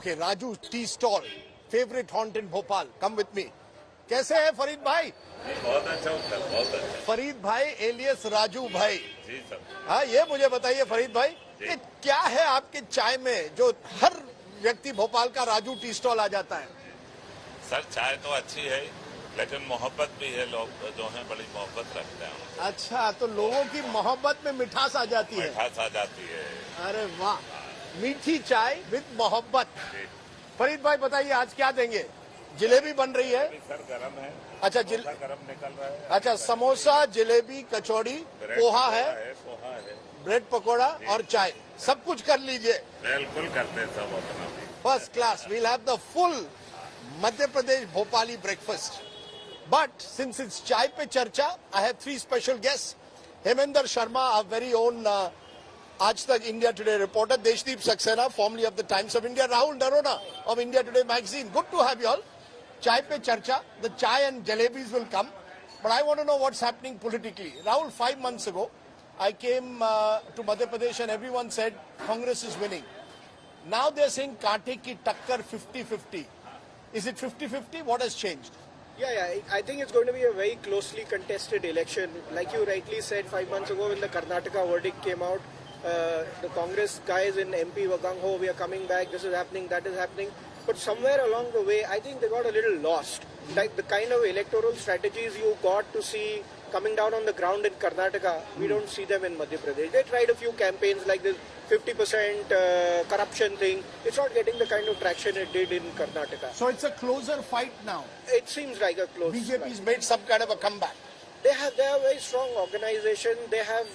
Okay, Raju tea stall, favorite haunt in Bhopal. Come with me. कैसे है फरीद भाई? बहुत अच्छा होता है, बहुत अच्छा। फरीद भाई एलियस राजू भाई। जी सर। हाँ, ये मुझे बताइए फरीद भाई, कि क्या है आपके चाय में जो हर व्यक्ति भोपाल का राजू टी स्टॉल आ जाता है? सर चाय तो अच्छी है, लेकिन मोहब्बत भी है, लोग जो हैं बड़ी मोहब्बत रखते हैं। अच्छा, तो लोगों की मोहब्बत में मिठास आ जाती है। मिठास आ जाती है। अरे वाह, मीठी चाय विद मोहब्बत। फरीद भाई बताइए आज क्या देंगे? जलेबी बन रही है सर, गरम है। अच्छा, गरम निकल रहा है। अच्छा, समोसा, जलेबी, कचौड़ी, पोहा है, ब्रेड पकोड़ा और चाय, सब कुछ कर लीजिए। बिल्कुल करते हैं सब अपना। First class, will have the full Madhya Pradesh Bhopali breakfast. But since it's Chai pe Charcha, I have 3 special guest. Hemendra Sharma, our very own Aaj Tak India Today reporter, Deshdeep Saxena, formerly of the Times of India, Rahul Darona of India Today magazine. Good to have you all. Chai pe charcha, the chai and jalebis will come. But I want to know what's happening politically. Rahul, 5 months ago, I came to Madhya Pradesh and everyone said Congress is winning. Now they're saying Kaate ki takkar 50-50. Is it 50-50? What has changed? Yeah, I think it's going to be a very closely contested election. Like you rightly said, 5 months ago when the Karnataka verdict came out, the Congress guys in MP were gung-ho, we are coming back, this is happening, that is happening. But somewhere along the way, I think they got a little lost. Like the kind of electoral strategies you got to see coming down on the ground in Karnataka, we don't see them in Madhya Pradesh. They tried a few campaigns like this 50% corruption thing. It's not getting the kind of traction it did in Karnataka. So it's a closer fight now. It seems like a close BJP's fight. made some kind of a comeback. They have a very strong organization. They have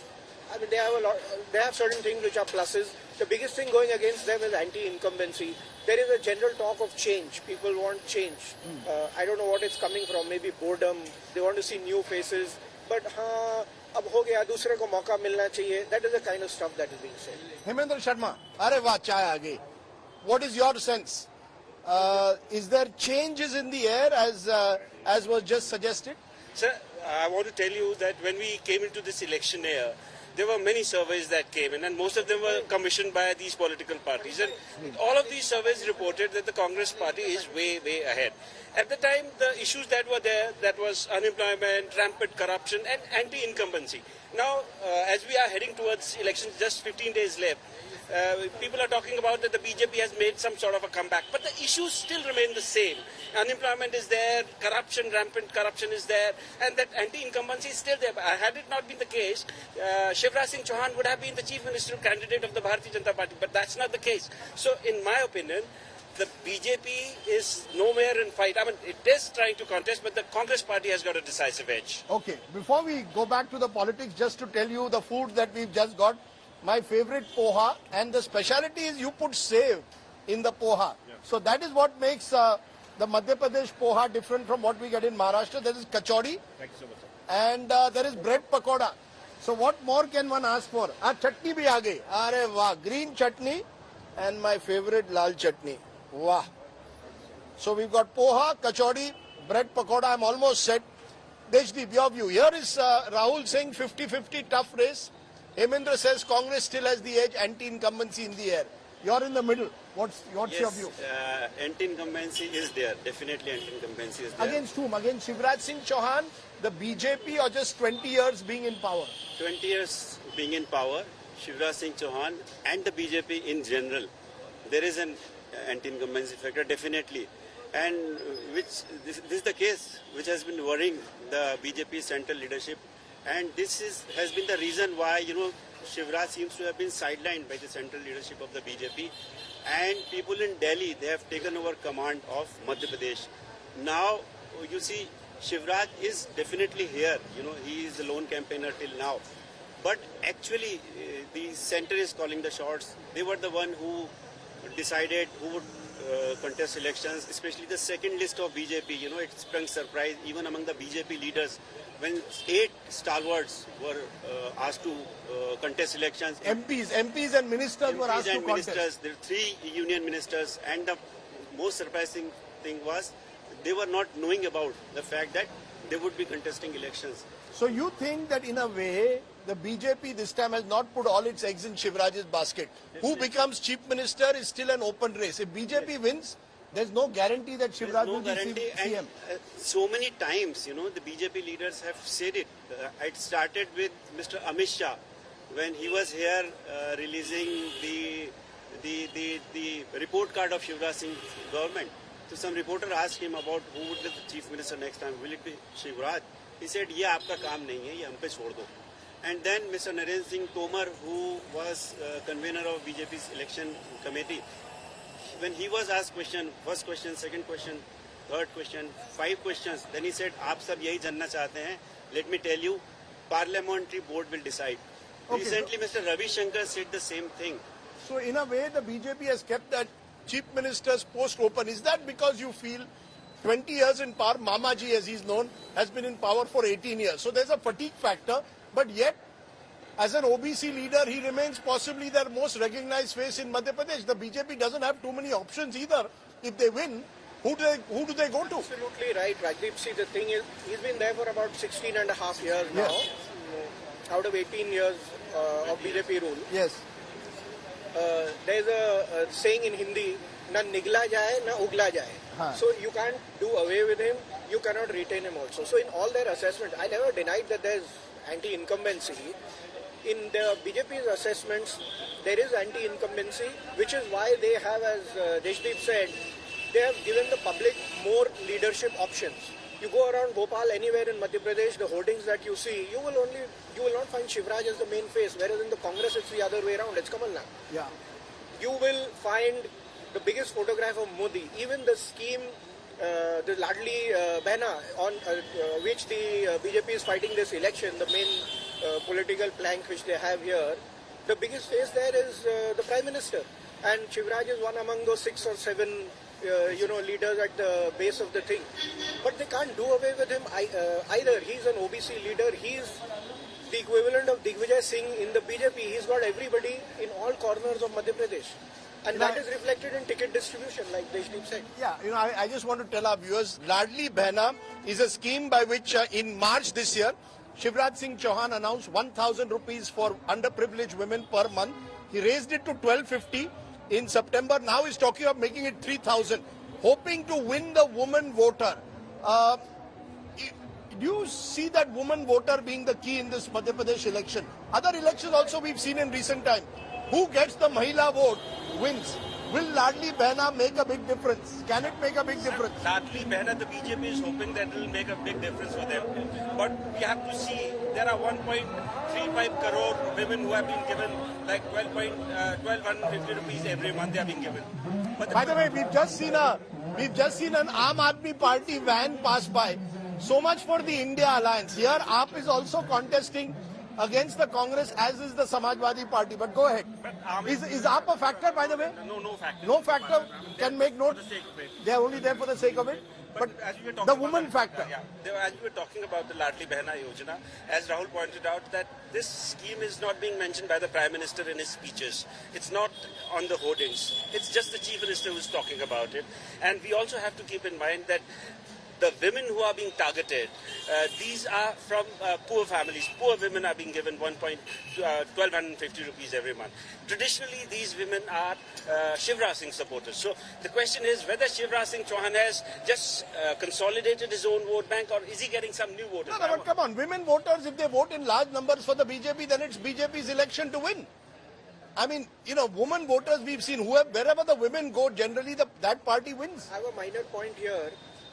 certain things which are pluses. The biggest thing going against them is anti-incumbency. There is a general talk of change. People want change. I don't know what it's coming from. Maybe boredom. They want to see new faces. But अब हो गया, दूसरे को मौका मिलना चाहिए. That is the kind of stuff that is being said. Hemendra Sharma, अरे वाह, चाय आ गई. What is your sense? Is there changes in the air as was just suggested? Sir, I want to tell you that when we came into this election year, there were many surveys that came in, and most of them were commissioned by these political parties. And all of these surveys reported that the Congress party is way, way ahead. At the time, the issues that were there, that was unemployment, rampant corruption, and anti-incumbency. Now, as we are heading towards elections, just 15 days left, people are talking about that the BJP has made some sort of a comeback. But the issues still remain the same. Unemployment is there, corruption, rampant corruption is there, and that anti-incumbency is still there. Had it not been the case, Shivraj Singh Chauhan would have been the chief ministerial candidate of the Bharatiya Janata Party. But that's not the case. So, in my opinion, the BJP is nowhere in fight. I mean, it is trying to contest, but the Congress party has got a decisive edge. Okay, before we go back to the politics, just to tell you the food that we've just got, my favorite poha, and the speciality is you put save in the poha. Yeah. So that is what makes the Madhya Pradesh poha different from what we get in Maharashtra. There is kachori. Thank you so much, sir. And there is bread pakoda. So what more can one ask for? Chutney bhi aa gayi. Are wah, green chutney and my favorite lal chutney. Wow. So we've got poha, kachori, bread pakoda. I'm almost set. Deshdeep, your view. Here is Rahul saying 50-50 tough race. Hemendra says Congress still has the edge, anti-incumbency in the air. You're in the middle. What's your view? Anti-incumbency is there. Definitely anti-incumbency is there. Against whom? Against Shivraj Singh Chauhan, the BJP, or just 20 years being in power? 20 years being in power, Shivraj Singh Chauhan and the BJP in general. There is an anti-incumbency factor, definitely. And this is the case which has been worrying the BJP central leadership. And this has been the reason why, Shivraj seems to have been sidelined by the central leadership of the BJP. And people in Delhi, they have taken over command of Madhya Pradesh. Now, you see, Shivraj is definitely here. He is the lone campaigner till now. But actually, the center is calling the shots. They were the one who decided who would contest elections, especially the second list of BJP. It sprung surprise even among the BJP leaders when 8 stalwarts were asked to contest elections. MPs and ministers were asked to contest. There were 3 union ministers, and the most surprising thing was they were not knowing about the fact that they would be contesting elections. So you think that in a way, the BJP this time has not put all its eggs in Shivraj's basket. Who becomes chief minister is still an open race. If BJP wins, there's no guarantee that Shivraj will be CM. And, so many times, the BJP leaders have said it. It started with Mr. Amit Shah when he was here releasing the report card of Shivraj Singh's government. So some reporter asked him about who would be the chief minister next time. Will it be Shivraj? He said, "ये आपका काम नहीं है, ये हम पे छोड़ दो." And then Mr. Narendra Singh Tomar, who was convener of BJP's election committee, when he was asked question, first question, second question, third question, 5 questions, then he said, "आप सब यही जानना चाहते हैं. Let me tell you, parliamentary board will decide." Okay, Recently, Mr. Ravi Shankar said the same thing. So in a way, the BJP has kept that chief minister's post open. Is that because you feel 20 years in power, Mamaji as he's known, has been in power for 18 years. So there's a fatigue factor, but yet, as an OBC leader, he remains possibly their most recognized face in Madhya Pradesh. The BJP doesn't have too many options either. If they win, who do they go to? Absolutely right, Rajdeep. See, the thing is, he's been there for about 16 and a half years now, Yes. out of 18 years of BJP rule. Yes. There's a saying in Hindi, na nigla jaye, na ugla jaye. So you can't do away with him, you cannot retain him also. So in all their assessments, I never denied that there's anti-incumbency. In the BJP's assessments, there is anti-incumbency, which is why they have, as Deshdeep said, they have given the public more leadership options. You go around Bhopal, anywhere in Madhya Pradesh, the hoardings that you see, you will not find Shivraj as the main face, whereas in the Congress it's the other way around, it's Kamal Nath. Yeah. You will find the biggest photograph of Modi, even the scheme, the Ladli Behna, on which the BJP is fighting this election, the main political plank which they have here, the biggest face there is the Prime Minister. And Shivraj is one among those 6 or 7 leaders at the base of the thing. But they can't do away with him either. He's an OBC leader. He's the equivalent of Digvijay Singh in the BJP. He's got everybody in all corners of Madhya Pradesh. And that is reflected in ticket distribution, like Deshdeep said. Yeah, I just want to tell our viewers, Ladli Behna is a scheme by which in March this year, Shivraj Singh Chauhan announced 1,000 rupees for underprivileged women per month. He raised it to 1,250 in September. Now he's talking of making it 3,000, hoping to win the woman voter. Do you see that woman voter being the key in this Madhya Pradesh election? Other elections also we've seen in recent time. Who gets the Mahila vote wins. Will Ladli Behna make a big difference? Can it make a big difference? Ladli Behna, the BJP is hoping that it will make a big difference for them. But we have to see, there are 1.35 crore women who have been given like 1,250 rupees every month they have been given. But By the way, we've just seen an Aam Aadmi Party van pass by. So much for the India Alliance. Here, AAP is also contesting against the Congress, as is the Samajwadi Party. But go ahead. Is AAP a factor, by the way? No factor. No factor can make note. For the sake of it. They are only there for the sake of it. But as we were talking the about woman factor. As we were talking about the Ladli Behna Yojana, as Rahul pointed out, that this scheme is not being mentioned by the Prime Minister in his speeches. It's not on the hoardings. It's just the Chief Minister who's talking about it. And we also have to keep in mind that the women who are being targeted, these are from poor families. Poor women are being given 1,250 rupees every month. Traditionally, these women are Shivraj Singh supporters. So the question is whether Shivraj Singh Chauhan has just consolidated his own vote bank, or is he getting some new voters? No, but come on, women voters, if they vote in large numbers for the BJP, then it's BJP's election to win. I mean, women voters we've seen, wherever the women go, generally that party wins. I have a minor point here.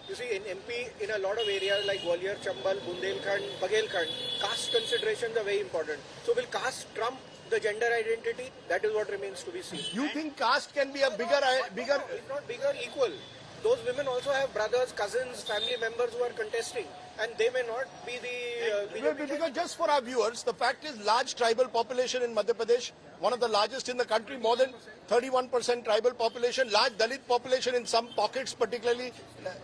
You see, in MP, in a lot of areas like Gwalior, Chambal, Bundelkhand, Baghelkhand, caste considerations are very important. So will caste trump the gender identity? That is what remains to be seen. You think caste can be a bigger... If not bigger, equal. Those women also have brothers, cousins, family members who are contesting, and they may not be the... Because just for our viewers, the fact is large tribal population in Madhya Pradesh, one of the largest in the country, more than 31% tribal population, large Dalit population in some pockets, particularly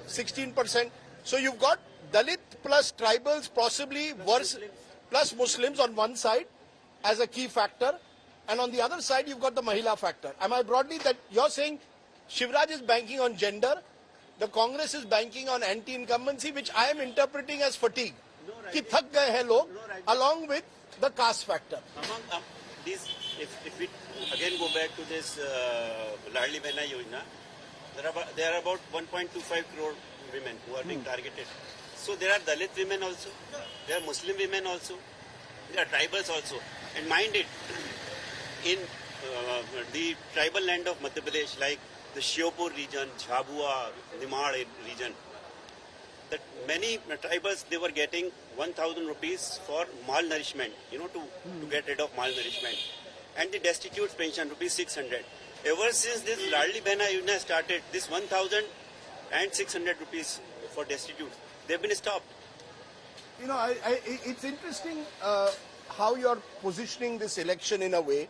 16%. So you've got Dalit plus tribals, possibly worse, plus Muslims on one side as a key factor, and on the other side you've got the Mahila factor. Am I broadly that you're saying Shivraj is banking on gender, the Congress is banking on anti-incumbency, which I am interpreting as fatigue. Ki thak gaye hai log, along with the caste factor. Among these, if we again go back to this Ladli Behna Yojana, there are about 1.25 crore women who are being targeted. So there are Dalit women also, there are Muslim women also, there are tribals also. And mind it, in the tribal land of Madhya Pradesh, like the Shiopur region, Jhabua, Nimar region, that many tribals, they were getting 1,000 rupees for malnourishment, to get rid of malnourishment. And the destitute pension, rupees 600. Ever since this Ladli Behna Yojana started, this 1,600 rupees for destitute, they've been stopped. It's interesting how you're positioning this election in a way.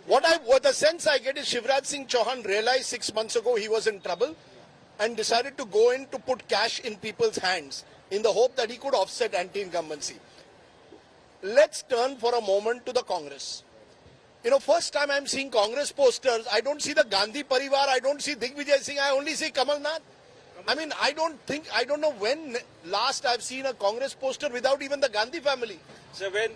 What the sense I get is Shivraj Singh Chauhan realized 6 months ago he was in trouble and decided to go in to put cash in people's hands in the hope that he could offset anti-incumbency. Let's turn for a moment to the Congress. First time I'm seeing Congress posters, I don't see the Gandhi Parivar, I don't see Digvijay Singh, I only see Kamal Nath. I mean, I don't know when last I've seen a Congress poster without even the Gandhi family. So when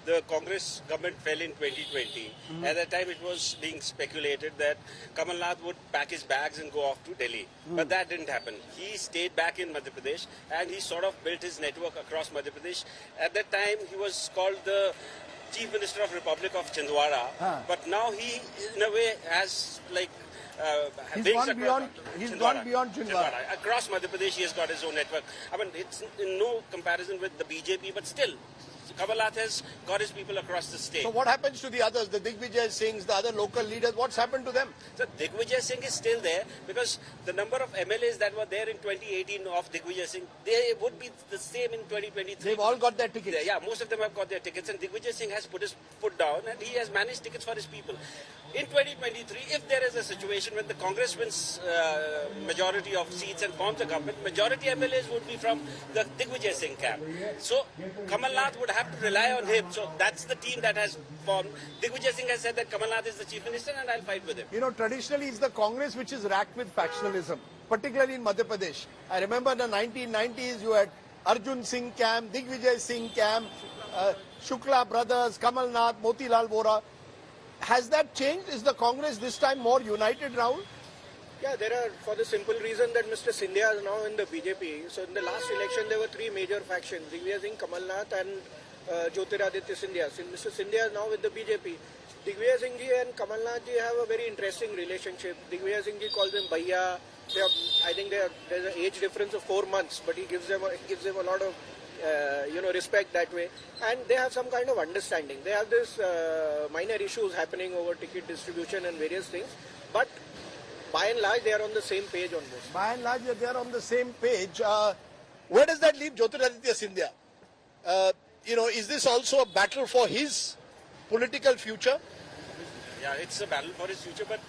the Congress government fell in 2020, at that time it was being speculated that Kamal Nath would pack his bags and go off to Delhi. But that didn't happen. He stayed back in Madhya Pradesh and he sort of built his network across Madhya Pradesh. At that time he was called the Chief Minister of Republic of Chhindwara. But now he, in a way, has he's gone beyond Chhindwara. Across Madhya Pradesh, he has got his own network. I mean, it's in no comparison with the BJP, but still, Kamal Nath has got his people across the state. So what happens to the others, the Digvijay Singhs, the other local leaders? What's happened to them? So Digvijay Singh is still there because the number of MLAs that were there in 2018 of Digvijay Singh, they would be the same in 2023. They've all got their tickets. Yeah, most of them have got their tickets, and Digvijay Singh has put his foot down and he has managed tickets for his people. In 2023, if there is a situation when the Congress wins majority of seats and forms a government, majority MLAs would be from the Digvijay Singh camp. So Kamal Nath would have to rely on him. So that's the team that has formed. Digvijay Singh has said that Kamal Nath is the chief minister and I'll fight with him. Traditionally it's the Congress which is racked with factionalism, particularly in Madhya Pradesh. I remember in the 1990s you had Arjun Singh camp, Digvijay Singh camp, Shukla brothers, Kamal Nath, Motilal Vora. Has that changed? Is the Congress this time more united, Rahul? Yeah, there are, for the simple reason that Mr. Scindia is now in the BJP. So in the last election, there were three major factions, Digvijay Singh, Kamal Nath and Jyotiraditya Scindia. Mr. Scindia is now with the BJP. Digvijay Singh ji and Kamal Nath ji have a very interesting relationship. Digvijay Singh ji calls him Bhaiya. I think there's an age difference of 4 months, but he gives them a lot of respect that way, and they have some kind of understanding. They have this minor issues happening over ticket distribution and various things, but by and large they are on the same page on this. By and large they are on the same page. Where does that leave Jyotiraditya Scindia? Is this also a battle for his political future? Yeah, it's a battle for his future, but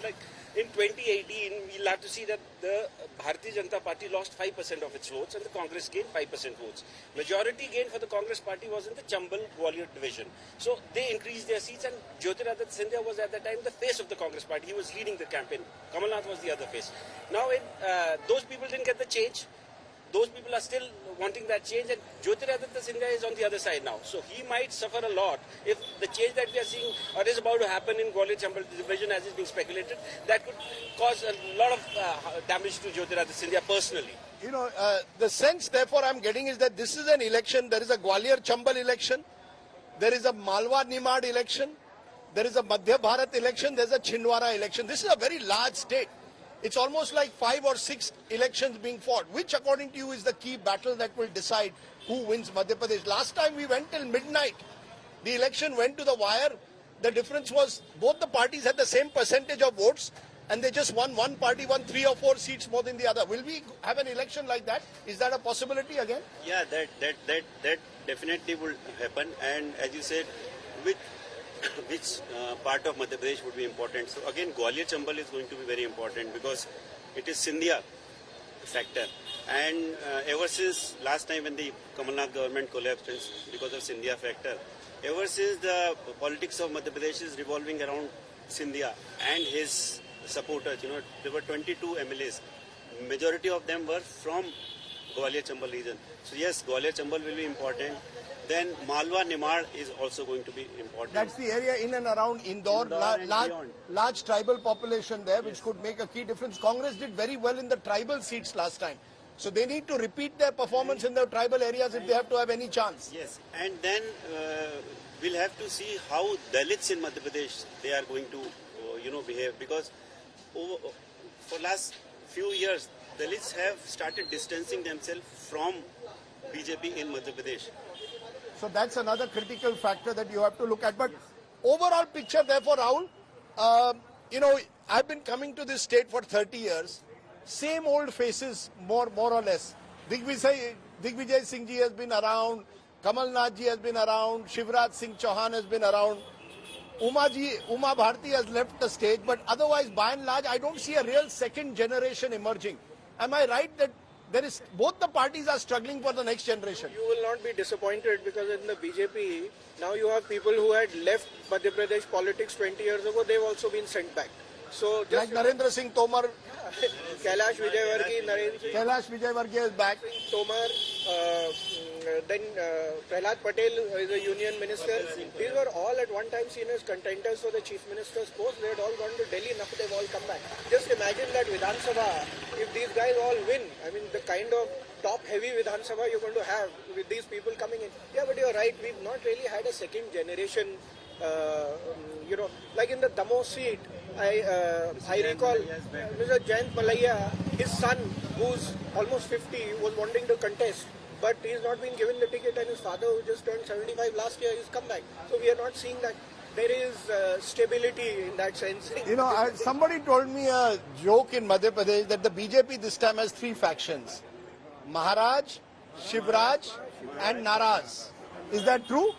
in 2018, we'll have to see that the Bharatiya Janata Party lost 5% of its votes and the Congress gained 5% votes. Majority gain for the Congress Party was in the Chambal Gwalior division. So they increased their seats and Jyotiraditya Scindia was at that time the face of the Congress Party. He was leading the campaign. Kamal Nath was the other face. Now, those people didn't get the change. Those people are still wanting that change, and Jyotiraditya Scindia is on the other side now. So he might suffer a lot if the change that we are seeing or is about to happen in Gwalior Chambal division, as is being speculated, that could cause a lot of damage to Jyotiraditya Scindia personally. The sense therefore I'm getting is that this is an election. There is a Gwalior Chambal election, there is a Malwa Nimad election, there is a Madhya Bharat election, there is a Chhindwara election. This is a very large state. It's almost like 5 or 6 elections being fought. Which, according to you, is the key battle that will decide who wins Madhya Pradesh? Last time we went till midnight. The election went to the wire. The difference was both the parties had the same percentage of votes and they just won. One party won 3 or 4 seats more than the other. Will we have an election like that? Is that a possibility again? Yeah, that definitely will happen. And as you said, which part of Madhya Pradesh would be important. So again, Gwalior Chambal is going to be very important because it is Scindia factor. And ever since last time when the Kamal Nath government collapsed because of Scindia factor, ever since the politics of Madhya Pradesh is revolving around Scindia and his supporters, there were 22 MLAs. Majority of them were from Gwalior Chambal region. So yes, Gwalior Chambal will be important. then Malwa Nimar is also going to be important. That's the area in and around Indore, and beyond. large tribal population there, which could make a key difference. Congress did very well in the tribal seats last time. So they need to repeat their performance in the tribal areas if they have to have any chance. Yes, and then we'll have to see how Dalits in Madhya Pradesh, they are going to, behave, because for last few years, Dalits have started distancing themselves from BJP in Madhya Pradesh. So that's another critical factor that you have to look at. But overall picture, therefore, Rahul, I've been coming to this state for 30 years. Same old faces, more or less. Digvijay Singh ji has been around. Kamal Nath ji has been around. Shivraj Singh Chauhan has been around. Uma Bharti has left the stage. But otherwise, by and large, I don't see a real second generation emerging. Am I right that both the parties are struggling for the next generation? You will not be disappointed, because in the BJP, now you have people who had left Madhya Pradesh politics 20 years ago, they've also been sent back. So just like Narendra Singh Tomar. Kailash Vijayvargiya is back. Tomar, then Prahlad Patel is a union minister. These were all at one time seen as contenders for the chief minister's post. They had all gone to Delhi, now they've all come back. Just imagine that Vidhan Sabha, if these guys all win, I mean the kind of top-heavy Vidhan Sabha you're going to have with these people coming in. Yeah, but you're right, we've not really had a second generation, like in the Damo seat, I recall Mr. Jayant Malaya, his son, who's almost 50, was wanting to contest, but he's not been given the ticket, and his father, who just turned 75 last year, he's come back. So we are not seeing that there is stability in that sense. Somebody told me a joke in Madhya Pradesh that the BJP this time has three factions: Maharaj, Shivraj and Naraz. Is that true?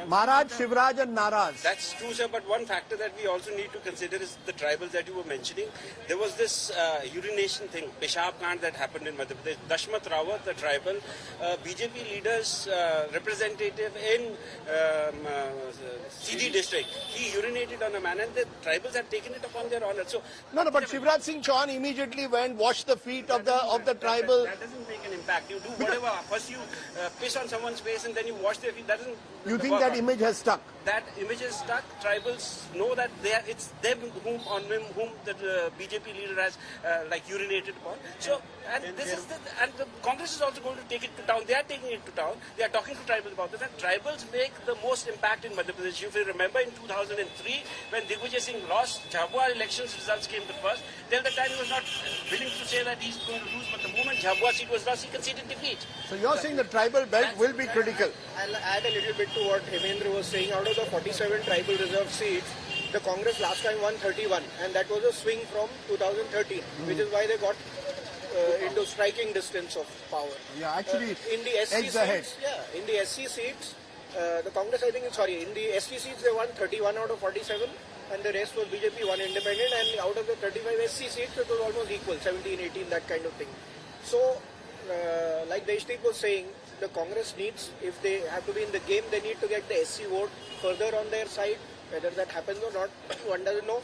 Maharaj, Shivraj and Naraz. That's true, sir, but one factor that we also need to consider is the tribals that you were mentioning. There was this urination thing, Peshab Kand, that happened in Madhya Pradesh. Dashmat Rawat, the tribal BJP leader's representative in CD district, he urinated on a man, and the tribals have taken it upon their honor. So No, but Shivraj Singh Chauhan immediately went, washed the feet of the tribal. That doesn't make an impact. You do whatever. First you piss on someone's face and then you wash their feet. That doesn't. You think that image has stuck? That image is stuck. Tribals know that it's them whom the BJP leader has urinated upon. So and the Congress is also going to take it to town. They are taking it to town. They are talking to tribals about this. And tribals make the most impact in Madhya Pradesh. If you remember, in 2003, when Digvijay Singh lost, Jhabua elections results came the first. Till the time he was not willing to say that he's going to lose, but the moment Jhabua seat was lost, he conceded defeat. So you're saying the tribal belt will be critical? I'll add a little bit to what Hemendra was saying. Out of the 47 tribal reserve seats, the Congress last time won 31, and that was a swing from 2013, which is why they got into striking distance of power. Yeah, actually, in the SC seats, in the SC seats, the Congress, in the SC seats they won 31 out of 47, and the rest was BJP, one independent, and out of the 35 SC seats, it was almost equal, 17, 18, that kind of thing. So, like Deshdeep was saying, the Congress needs, if they have to be in the game, they need to get the SC vote further on their side. Whether that happens or not, one doesn't know.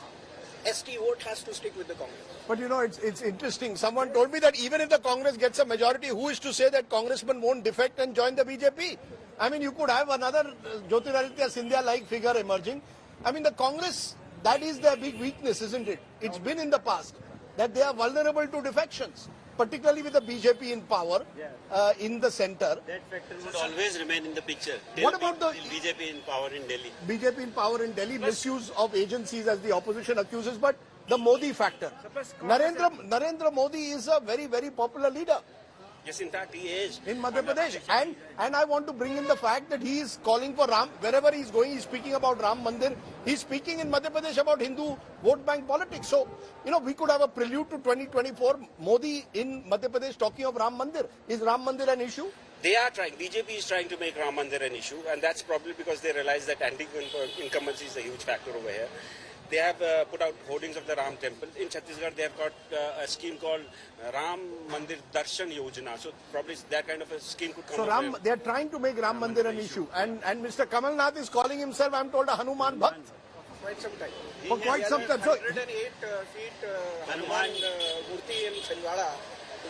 ST vote has to stick with the Congress. But it's interesting. Someone told me that even if the Congress gets a majority, who is to say that congressmen won't defect and join the BJP? I mean, you could have another Jyotiraditya Scindia-like figure emerging. I mean, the Congress, that is their big weakness, isn't it? It's been in the past that they are vulnerable to defections, particularly with the BJP in power in the center. That factor would always remain in the picture. What about the BJP in power in Delhi? BJP in power in Delhi, misuse of agencies as the opposition accuses, but the Modi factor. Narendra Modi is a very, very popular leader. Yes, in fact, he is. In Madhya Pradesh. And I want to bring in the fact that he is calling for Ram. Wherever he is going, he is speaking about Ram Mandir. He is speaking in Madhya Pradesh about Hindu vote bank politics. So, we could have a prelude to 2024. Modi in Madhya Pradesh talking of Ram Mandir. Is Ram Mandir an issue? They are trying. BJP is trying to make Ram Mandir an issue, and that's probably because they realize that anti-incumbency is a huge factor over here. They have put out hoardings of the Ram temple. In Chhattisgarh, they have got a scheme called Ram Mandir Darshan Yojana. So probably that kind of a scheme could come. So they are trying to make Ram Mandir an issue. And Mr. Kamal Nath is calling himself, I'm told, a Hanuman Bhakt. Quite some time. For quite some time. So 108 feet Hanuman Murti in Chhindwara,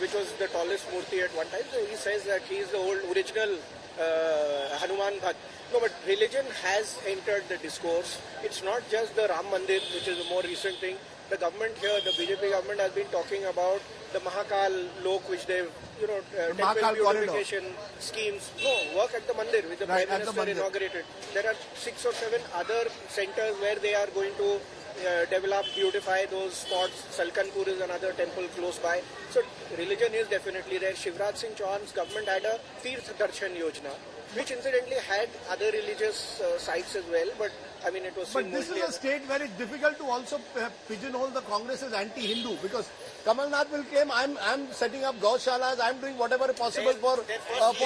which was the tallest Murti at one time. So he says that he is the original Hanuman Bhakt. No, but religion has entered the discourse. It's not just the Ram Mandir, which is a more recent thing. The government here, the BJP government has been talking about the Mahakal Lok, which they've, temple beautification schemes. No, work at the Mandir, which the Prime Minister inaugurated. There are 6 or 7 other centers where they are going to develop, beautify those spots. Salkanpur is another temple close by. So religion is definitely there. Shivraj Singh Chauhan's government had a Tirth Darshan Yojana, which incidentally had other religious sites as well, but I mean it was... But this is a state where it's difficult to also pigeonhole the Congress as anti-Hindu, because Kamal Nath will claim, I'm setting up gaushalas, I'm doing whatever possible for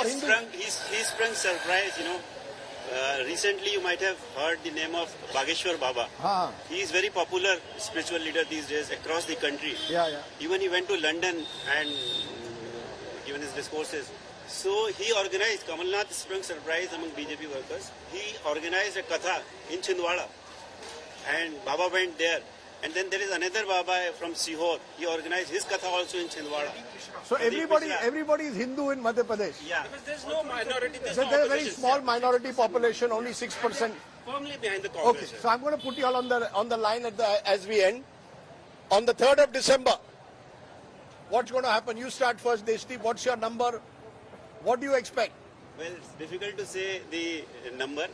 Hindus. He sprung surprise, recently you might have heard the name of Bageshwar Baba. He is very popular spiritual leader these days across the country. Even he went to London and given his discourses. So he organized, Kamal Nath sprung surprise among BJP workers. He organized a katha in Chhindwara and Baba went there. And then there is another Baba from Sihor. He organized his katha also in Chhindwara. So everybody is Hindu in Madhya Pradesh? Yeah. Because there's no minority, there's There's a very small minority population, only 6%. Firmly behind the Congress. Okay, so I'm going to put you all on the line as we end. On the 3rd of December, what's going to happen? You start first, Deshti. What's your number? What do you expect? Well, it's difficult to say the number,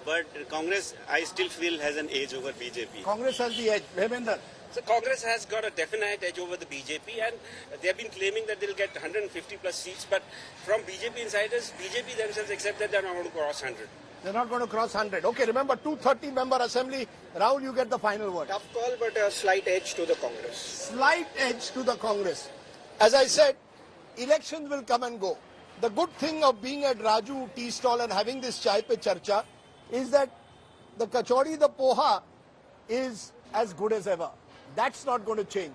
but Congress, I still feel, has an edge over BJP. Congress has the edge. Hemendra. So Congress has got a definite edge over the BJP, and they have been claiming that they'll get 150 plus seats, but from BJP insiders, BJP themselves accept that they're not going to cross 100. They're not going to cross 100. Okay, remember, 230-member assembly. Rahul, you get the final word. Tough call, but a slight edge to the Congress. Slight edge to the Congress. As I said, elections will come and go. The good thing of being at Raju tea stall and having this chai pe charcha is that the kachori, the poha is as good as ever. That's not going to change.